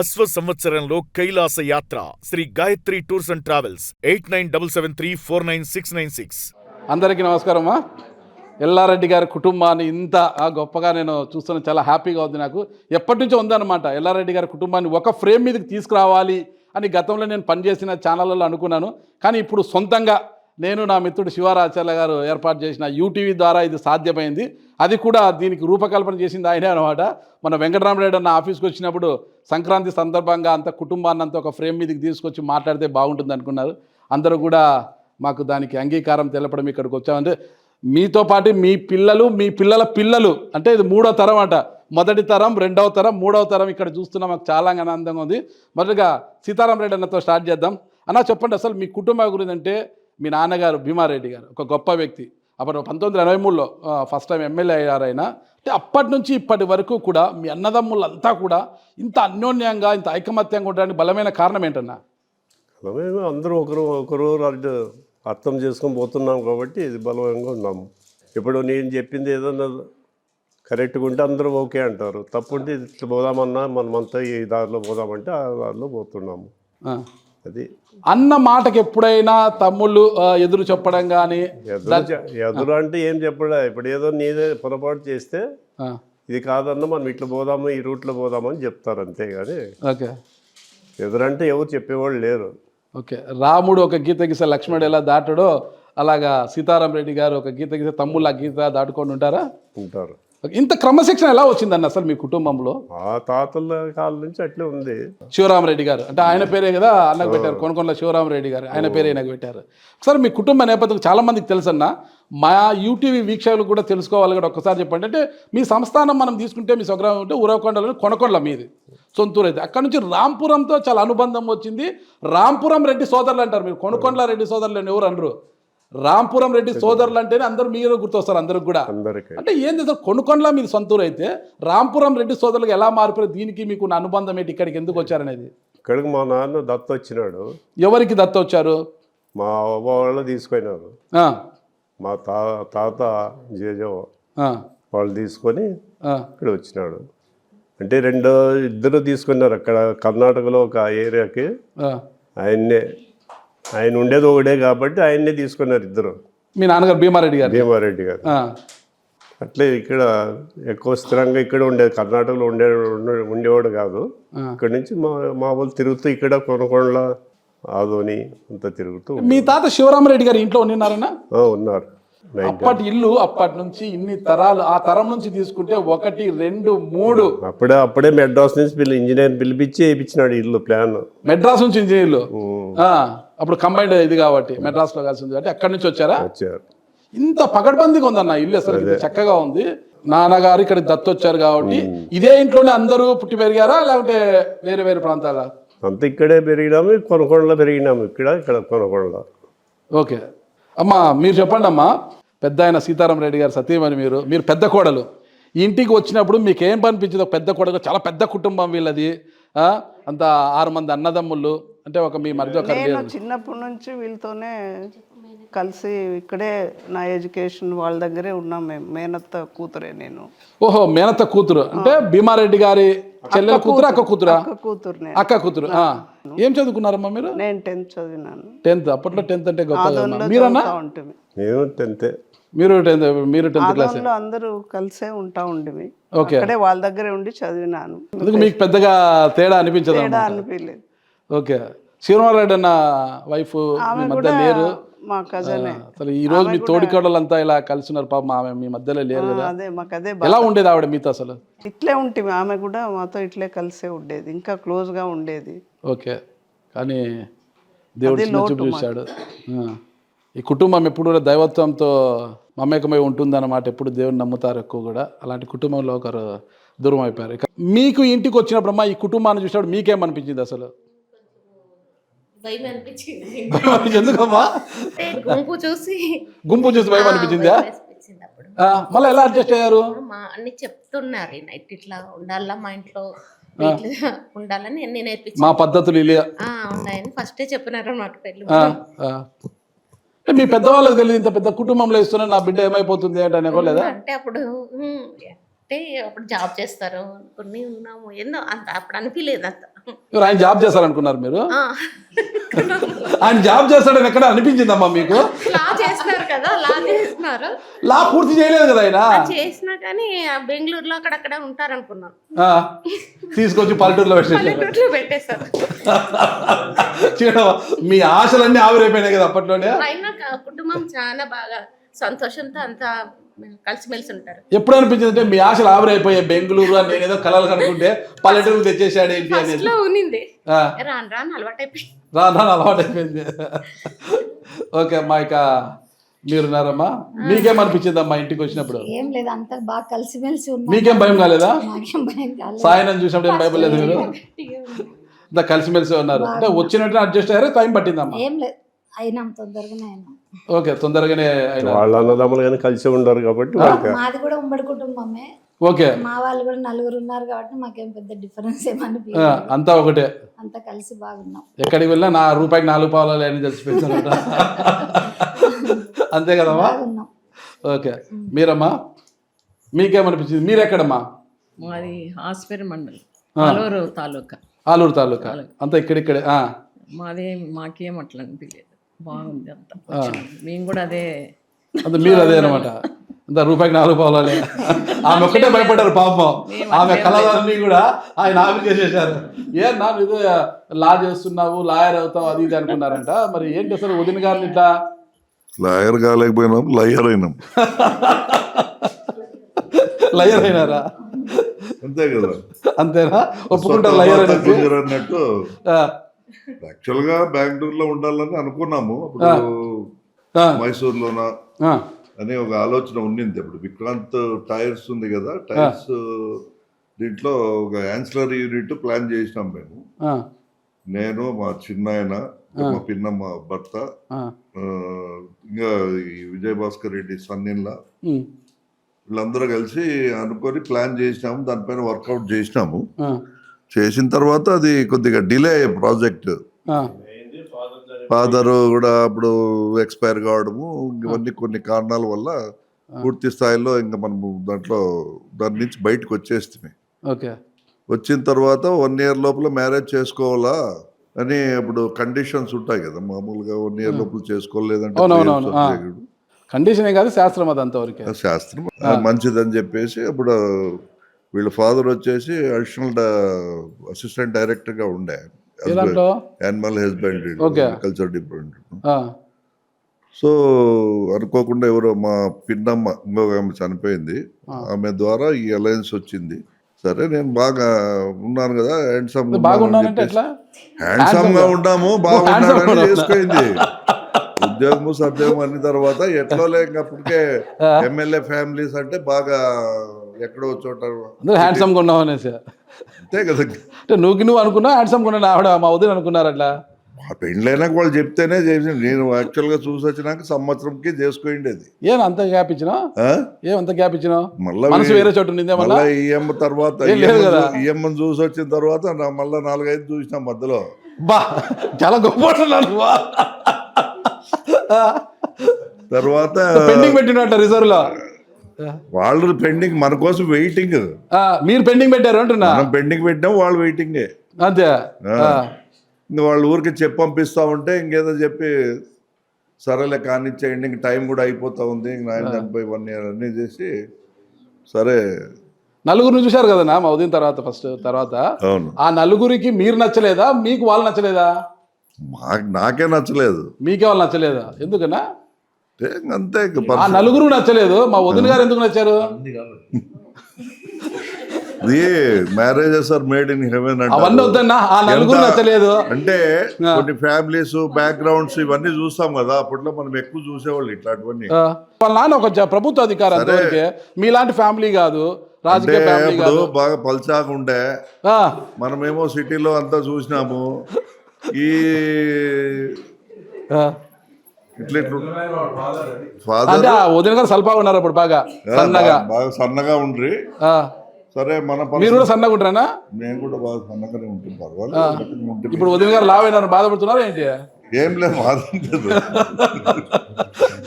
అశ్వ సంవత్సరంలో కైలాస యాత్ర Shri Gayatri tours and travels 8977349696. అందరికీ నమస్కారమ్మా. ఎల్లారెడ్డి గారి కుటుంబాన్ని ఇంత గొప్పగా నేను చూస్తున్న చాలా హ్యాపీగా ఉంది. నాకు ఎప్పటి నుంచో ఉందన్నమాట ఎల్లారెడ్డి గారి కుటుంబాన్ని ఒక ఫ్రేమ్ మీదకి తీసుకురావాలి అని గతంలో నేను పనిచేసిన ఛానళ్ళలో అనుకున్నాను. కానీ ఇప్పుడు సొంతంగా నేను నా మిత్రుడు శివారాచార్య గారు ఏర్పాటు చేసిన యూటీవీ ద్వారా ఇది సాధ్యమైంది. అది కూడా దీనికి రూపకల్పన చేసింది ఆయనే అనమాట. మన వెంకటరామరెడ్డి అన్న ఆఫీస్కి వచ్చినప్పుడు సంక్రాంతి సందర్భంగా అంత కుటుంబాన్ని అంతా ఒక ఫ్రేమ్ మీదకి తీసుకొచ్చి మాట్లాడితే బాగుంటుంది అనుకున్నారు. అందరూ కూడా మాకు దానికి అంగీకారం తెలపడం ఇక్కడికి వచ్చామంటే మీతో పాటు మీ పిల్లలు మీ పిల్లల పిల్లలు అంటే ఇది మూడో తరం అంట. మొదటి తరం, రెండవ తరం, మూడవ తరం ఇక్కడ చూస్తున్నా మాకు చాలా ఆనందంగా ఉంది. మొదటిగా సీతారాం రెడ్డి అన్నతో స్టార్ట్ చేద్దాం. అన్న చెప్పండి, అసలు మీ కుటుంబం గురించి అంటే మీ నాన్నగారు భీమారెడ్డి గారు ఒక గొప్ప వ్యక్తి. అప్పుడు 1983లో ఫస్ట్ టైం ఎమ్మెల్యే అయ్యారు ఆయన. అంటే అప్పటి నుంచి ఇప్పటి వరకు కూడా మీ అన్నదమ్ములంతా కూడా ఇంత అన్యోన్యంగా ఇంత ఐకమత్యంగా ఉండడానికి బలమైన కారణం ఏంటన్నా? అందరూ ఒకరు అర్థం చేసుకొని పోతున్నాం కాబట్టి ఇది బలంగా ఉన్నాము. ఇప్పుడు నేను చెప్పింది ఏదన్నా కరెక్ట్గా ఉంటే అందరూ ఓకే అంటారు, తప్పుంటే ఇట్లా పోదామన్నా మనమంతా ఈ దారిలో పోదామంటే ఆ దారిలో పోతున్నాము. అది అన్న మాటకి ఎప్పుడైనా తమ్ముళ్ళు ఎదురు చెప్పడం కానీ ఎదురు అంటే ఏం చెప్పడా, ఇప్పుడు ఏదో నీదే పొరపాటు చేస్తే ఇది కాదన్నా మనం ఇట్లా పోదాము ఈ రూట్లో పోదామని చెప్తారు అంతేగాని ఓకే ఎదురంటే ఎవరు చెప్పేవాళ్ళు లేరు. ఓకే, రాముడు ఒక గీత గీసే లక్ష్మణుడు ఎలా దాటాడో అలాగా సీతారాం రెడ్డి గారు ఒక గీత గీసే తమ్ముళ్ళు ఆ గీత దాటుకొని ఉంటారా? ఉంటారు. ఇంత క్రమశిక్షణ ఎలా వచ్చిందన్న అసలు మీ కుటుంబంలో? ఆ తాతల కాలం నుంచి అట్లే ఉంది. శివరామరెడ్డి గారు అంటే ఆయన పేరే కదా అన్నకు పెట్టారు, కొనకొండల శివరామరెడ్డి గారు ఆయన పేరే ఆయనకు పెట్టారు. ఒకసారి మీ కుటుంబ నేపథ్యం చాలా మందికి తెలుసన్న, మా యూటీవీ వీక్షకులు కూడా తెలుసుకోవాలి కూడా. ఒక్కసారి చెప్పండి, అంటే మీ సంస్థానం మనం తీసుకుంటే మీ స్వగ్రామం ఉంటే ఉరవకొండలో కొనకొండల మీది సొంతూరు అయితే అక్కడ నుంచి రాంపురంతో చాలా అనుబంధం వచ్చింది. రాంపురం రెడ్డి సోదరులు అంటారు మీరు, కొనకొండల రెడ్డి సోదరులు ఎవరు అనరు. రాంపురం రెడ్డి సోదరులు అంటేనే అందరూ మీరు గుర్తొస్తారు అందరికి కూడా. అంటే ఏంది సార్, కొనుకొండల మీది సొంతూరు అయితే రాంపురం రెడ్డి సోదరులకు ఎలా మారిపోయారు? దీనికి మీకు అనుబంధం ఏంటి, ఇక్కడికి ఎందుకు వచ్చారనేది? ఇక్కడికి మా నాన్న దత్త వచ్చినాడు. ఎవరికి దత్త వచ్చారు? మా అవ్వ వాళ్ళు తీసుకున్నారు. మా తాత జేజో వాళ్ళు తీసుకొని ఇక్కడ వచ్చినాడు. అంటే ఇద్దరు తీసుకున్నారు. అక్కడ కర్ణాటకలో ఒక ఏరియాకి ఆయన ఉండేది ఒకటే కాబట్టి ఆయన్నే తీసుకున్నారు ఇద్దరు. మీ నాన్నగారు భీమారెడ్డి గారు అట్లే ఇక్కడ ఎక్కువ స్థిరంగా ఇక్కడ ఉండేది, కర్ణాటకలో ఉండేవాడు కాదు. ఇక్కడ నుంచి మా వాళ్ళు తిరుగుతూ ఇక్కడ కొనకొండల ఆదోని అంతా తిరుగుతూ. మీ తాత శివరామరెడ్డి గారు ఇంట్లో ఉన్నారన్నా? ఉన్నారు. అప్పటి ఇల్లు అప్పటి నుంచి ఇన్ని తరాలు, ఆ తరం నుంచి తీసుకుంటే 1, 2, 3 అప్పుడే మెడ్రాస్ నుంచి ఇంజనీర్ పిలిపించి వేయించినాడు ఇల్లు ప్లాన్. మెడ్రాస్ నుంచి ఇంజనీర్లు అప్పుడు కంబైండ్ ఇది కాబట్టి మెడ్రాస్ లో కలిసి ఉంది కాబట్టి అక్కడి నుంచి వచ్చారు. ఇంత పకడ్బందీగా ఉందన్న ఇల్లు, అసలు చక్కగా ఉంది. నాన్నగారు ఇక్కడ దత్తు వచ్చారు కాబట్టి ఇదే ఇంట్లోనే అందరూ పుట్టి పెరిగారా లేకపోతే వేరే వేరే ప్రాంతాల? అంతా ఇక్కడే పెరిగినాము, కొనకొండలో పెరిగినాము. ఇక్కడ కొనకొండలో. ఓకే అమ్మా, మీరు చెప్పండి అమ్మా. పెద్ద ఆయన సీతారాం రెడ్డి గారు సతీమణి మీరు పెద్ద కోడలు. ఇంటికి వచ్చినప్పుడు మీకు ఏం అనిపించింది? పెద్ద కోడలు, చాలా పెద్ద కుటుంబం వీళ్ళది, అంత 6 మంది అన్నదమ్ముళ్ళు, అంటే ఒక మీ మధ్య ఒక చిన్నప్పటి నుంచి వీళ్ళతోనే కలిసి ఇక్కడే నా ఎడ్యుకేషన్ వాళ్ళ దగ్గరే ఉన్నాం మేము. మేనత్త కూతురే నేను. ఓహో, మేనత్త కూతురు అంటే భీమారెడ్డి గారి చెల్లెల కూతురు, అక్క కూతురా? అక్క కూతురు. ఏం చదువుకున్నారమ్మా మీరు? నేను 10th చదివినాను. 10th? అప్పట్లో 10th అంటే గొప్ప. మీరన్నా? మీరు 10th క్లాస్. అందరూ కలిసే ఉంటా ఉండేవి. అక్కడే వాళ్ళ దగ్గరే ఉండి చదివినాను. మీకు పెద్దగా తేడా అనిపించదు? అనిపించలేదు. ఓకే, శివరామరెడ్డి అన్న వైఫ్ మీ మధ్య లేరు? మా కజనే. అసలు ఈ రోజు మీ తోడికోడలంతా ఇలా కలిసి ఉన్నారు, పాపం ఆమె మీ మధ్యలో లేరు కదా. ఎలా ఉండేది ఆవిడ మీతో? అసలు ఇట్లే ఉంటుంది ఆమె కూడా, మాతో ఇట్లే కలిసే ఉండేది, ఇంకా క్లోజ్ గా ఉండేది. ఓకే, కానీ దేవుడు చూపు చూశాడు. ఈ కుటుంబం ఎప్పుడు కూడా దైవత్వంతో మమేకమై ఉంటుందన్నమాట. ఎప్పుడు దేవుని నమ్ముతారు ఎక్కువ కూడా. అలాంటి కుటుంబంలో ఒకరు దూరం అయిపోయారు. మీకు ఇంటికి వచ్చినప్పుడు అమ్మా ఈ కుటుంబాన్ని చూసినప్పుడు మీకేమనిపించింది అసలు? ఎందుకమ్మా? గుంపు చూసి భయం అనిపించిందా? మళ్ళీ ఎలా అడ్జస్ట్ అయ్యారు? అన్ని చెప్తున్నారు ఇట్లా ఉండాలా మా ఇంట్లో ఉండాలని నేను నేర్పించాను. మా పద్ధతులు ఉన్నాయని ఫస్టే చెప్పినారు నాకు పెళ్ళి. మీ పెద్దవాళ్ళకి తెలియదు ఇంత పెద్ద కుటుంబంలో ఇస్తున్నా నా బిడ్డ ఏమైపోతుంది అంటే అనుకోలేదా? అంటే అప్పుడు అంటే అప్పుడు జాబ్ చేస్తారు కొన్ని ఉన్నాము ఏందో అంత అప్పుడు అనిపించలేదు అంత. ఎవరు ఆయన జాబ్ చేస్తారనుకున్నారు మీరు? ఆ. ఆయన జాబ్ చేస్తాడని ఎక్కడ అనిపించిందమ్మా మీకు? లా చేస్తున్నారు కదా, లా చేస్తున్నారు. లా పూర్తి చేయలేదు కదా ఆయన. చేసినా కానీ బెంగళూరులో అక్కడక్కడ ఉంటారనుకున్నాను. ఆ, తీసుకొచ్చి పల్లెటూరులో పెట్టేసారు. పల్లెటూరులో పెట్టేస్తారు. చూడమ్మా, మీ ఆశలన్నీ ఆవిరైపోయినాయి కదా అప్పట్లోనే. అయినా కుటుంబం చాలా బాగా సంతోషంతో అంతా కలిసిమెలిసి ఉంటారు. ఎప్పుడు అనిపించింది అంటే మీ ఆశలు ఆవిరైపోయాయి బెంగళూరు అని నేనేదో కలలు కనుకుంటే పల్లెటూరు తెచ్చేసాడు ఏంటి అనేది? ఫస్ట్ లో ఉన్నింది, ఆ, రాను రాను అలవాటైపోయింది. రాను అలవాటు అయిపోయింది. ఓకే అమ్మా, ఇక మీరున్నారమ్మా, మీకేమనిపించిందమ్మా ఇంటికి వచ్చినప్పుడు? ఏం లేదు, అంత బాగా కలిసిమెలిసి ఉన్నాం. మీకేం భయం కాలేదా? నాకేం భయం కాలేదు. సాయనం చూసినప్పుడు ఏం భయపడలేదు మీరు? ఇంత కలిసిమెలిసి ఉన్నారు అంటే వచ్చినట్టు అడ్జస్ట్ అయ్యారు, టైం పట్టిందమ్మా? ఏం లేదు, అయినాం, తొందరగానే అయినాం. ఓకే, తొందరగానే అయినా. వాళ్ళ అన్నదమ్ములు కానీ కలిసి ఉండరు కాబట్టి మాది కూడా ఉమ్మడి కుటుంబమే. ఓకే, మా వాళ్ళు కూడా 4 ఉన్నారు కాబట్టి మాకేం పెద్ద డిఫరెన్స్ ఏమని అంతా ఒకటే, అంతా కలిసి బాగున్నాం. ఎక్కడికి వెళ్ళినా నా రూపాయికి 4 పావులు అని తెలిసిపోయింది. అంతే కదమ్మా? బాగున్నాం. ఓకే, మీరమ్మా మీకేమనిపించింది? మీరు ఎక్కడమ్మా? మాది హాస్పేరు మండలం, ఆలూరు తాలూకా. ఆలూరు తాలూకా, అంతా ఇక్కడిక్కడే. మాకేం అట్లా అనిపించలేదు, బాగుంది అంతా. మేము కూడా అదే, అంత మీరు అదే అనమాట, అంత రూపాయికి 4 పావులే. ఆమె ఒక్కటే భయపడ్డారు పాపం, ఆమె కళలన్నీ కూడా ఆయన ఆమె చేసేసారు. నా ఇది లా చేస్తున్నావు, లాయర్ అవుతావు, అది ఇది అనుకున్నారంట. మరి ఏంటి అసలు వదిన గారిని ఇట్లా? లాయర్ కాలేకపోయినాం, లయర్ అయినాం. లయర్ అయినారా? అంతే కదా, అంతేనా? ఒప్పుకుంటారు లయర్ అన్నట్టు. యాక్చువల్ గా బెంగళూరులో ఉండాలని అనుకున్నాము, అప్పుడు మైసూర్లోనా అనే ఒక ఆలోచన ఉండింది. అప్పుడు విక్రాంత్ టైర్స్ ఉంది కదా, టైర్స్ దీంట్లో ఒక యాన్సిలరీ యూనిట్ ప్లాన్ చేసినాం మేము. నేను, మా చిన్నాయన, మా పిన్నమ్మ భర్త, ఇంకా విజయభాస్కర్ రెడ్డి సన్నిన్లా, వీళ్ళందరూ కలిసి అనుకొని ప్లాన్ చేసినాము. దానిపైన వర్కౌట్ చేసినాము. చేసిన తర్వాత అది కొద్దిగా డిలే అయ్యే ప్రాజెక్ట్. ఫాదరు కూడా అప్పుడు ఎక్స్పైర్ కావడము, ఇవన్నీ కొన్ని కారణాల వల్ల పూర్తి స్థాయిలో ఇంకా మనము దాని నుంచి బయటకు వచ్చేస్తుంది. వచ్చిన తర్వాత 1 year లోపల మ్యారేజ్ చేసుకోవాలా అని అప్పుడు కండిషన్స్ ఉంటాయి కదా, మామూలుగా 1 year లోపల చేసుకోలేదంటే కండిషన్ కాదు, శాస్త్రం అది అంతవరకు. శాస్త్రం మంచిదని చెప్పేసి అప్పుడు వీళ్ళ ఫాదర్ వచ్చేసి అడిషనల్ అసిస్టెంట్ డైరెక్టర్ గా ఉండే animal husbandry culture department. So అనుకోకుండా ఎవరో మా పిన్నమ్మ ఇంకొక ఆమె చనిపోయింది, ఆమె ద్వారా ఈ అలయన్స్ వచ్చింది. సరే, నేను బాగా ఉన్నాను కదా, హ్యాండ్సమ్ గా ఉన్నాము, బాగున్నానని చేసుకుంది. ఉద్యోగము సద్యోగం అన్ని తర్వాత ఎట్లో లేక అప్పటికే ఎమ్మెల్యే ఫ్యామిలీస్ అంటే బాగా ఎక్కడో చోట హ్యాండ్సమ్ గా ఉన్నావు అనేసి. అంతే కదా, అంటే నువ్వు అనుకున్నా హ్యాండ్సమ్ గా ఉన్నా, ఆవిడ మా వదిన అనుకున్నారు అట్లా. పెళ్ళైనాక వాళ్ళు చెప్తేనే చేసి, నేను యాక్చువల్ గా చూసి వచ్చినాక సంవత్సరంకి చేసుకోండేది. అంత గ్యాప్ ఇచ్చినావు? ఏమంత గ్యాప్ ఇచ్చినావు? మళ్ళీ వేరే చోటు మళ్ళీ ఈఎం తర్వాత ఈఎం చూసి వచ్చిన తర్వాత మళ్ళీ 4-5 చూసినా మధ్యలో. బా, చాలా గొప్ప తర్వాత పెండింగ్ పెట్టినట్టు రిజర్వ్ లో. వాళ్ళు పెండింగ్, మన కోసం వెయిటింగ్. మీరు పెండింగ్ పెట్టారు అంటున్నా? మనం పెండింగ్ పెట్టినాం, వాళ్ళు వెయిటింగే. అంతే, వాళ్ళు ఊరికి చెప్పి పంపిస్తా ఉంటే ఇంకేదో చెప్పి సరేలే కానిచ్చేయండి, ఇంక టైం కూడా అయిపోతా ఉంది, ఇంక 9 years అన్నీ చేసి సరే. 4 చూశారు కదా మా ఉదయం తర్వాత ఫస్ట్ తర్వాత. అవును, ఆ 4 మీరు నచ్చలేదా, మీకు వాళ్ళు నచ్చలేదా? నాకే నచ్చలేదు. మీకే వాళ్ళు నచ్చలేదా? ఎందుకన్నా? అంతే, ఆ 4 నచ్చలేదు, మా వదిన గారు ఎందుకు నచ్చారు? Marriages are made in heaven అవన్నీ వద్దన్నా, ఆ 4 నచ్చలేదు అంటే కొన్ని ఫ్యామిలీస్ బ్యాక్గ్రౌండ్స్ ఇవన్నీ చూస్తాం కదా, అప్పట్లో మనం ఎక్కువ చూసేవాళ్ళు ఇట్లాంటివన్నీ. వాళ్ళ నాన్న ఒక ప్రభుత్వ అధికారి అంతవరకే, మీలాంటి ఫ్యామిలీ కాదు, రాజకీయ ఫ్యామిలీ కాదు, బాగా పల్చాగా ఉండే. మనమేమో సిటీలో అంతా చూసినాము, ఈ ఫాదర్ వదిన గారు సల్పాగా ఉన్నారు అప్పుడు, బాగా సన్నగా ఉండ్రి. సరే, మీరు కూడా సన్నగా ఉంటారా? నేను కూడా బాగా సన్నగానే ఉంటుంది, పర్వాలేదు. ఇప్పుడు వదిన గారు లావు అయినారు, బాధపడుతున్నారు ఏంటి? ఏం లేదు,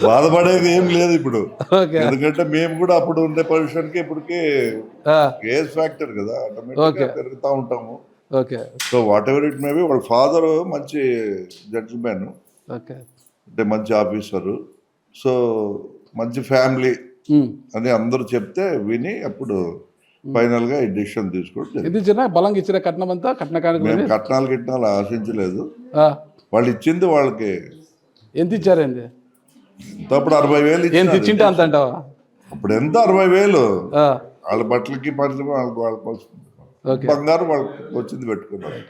బాధపడేది ఏం లేదు ఇప్పుడు. ఓకే ఎందుకంటే మేము కూడా అప్పుడు ఉండే పొజిషన్కి ఇప్పటికి ఏజ్ ఫ్యాక్టర్ కదా, ఆటోమేటిక్గా పెరుగుతూ ఉంటాము. Okay so what ever it maybe, వాళ్ళ ఫాదర్ మంచి జెంటిల్మెన్, ఓకే అంటే మంచి ఆఫీసరు, సో మంచి ఫ్యామిలీ అని అందరూ చెప్తే విని అప్పుడు ఫైనల్గా ఈ డిసిషన్ తీసుకోవడం. ఇది చిన్న బలంగా ఇచ్చిన కట్నం అంతా కట్న కానుక మేము కట్నాలు ఆశించలేదు, వాళ్ళు ఇచ్చింది వాళ్ళకి. ఎంత ఇచ్చారండి? అప్పుడు 60,000 ఎంత ఇచ్చింటే అంత అంటావా? అప్పుడు ఎంత 60,000 వాళ్ళ బట్టలకి పరిచయం, వాళ్ళకి బంగారు వాళ్ళకి వచ్చింది పెట్టుకున్నారు.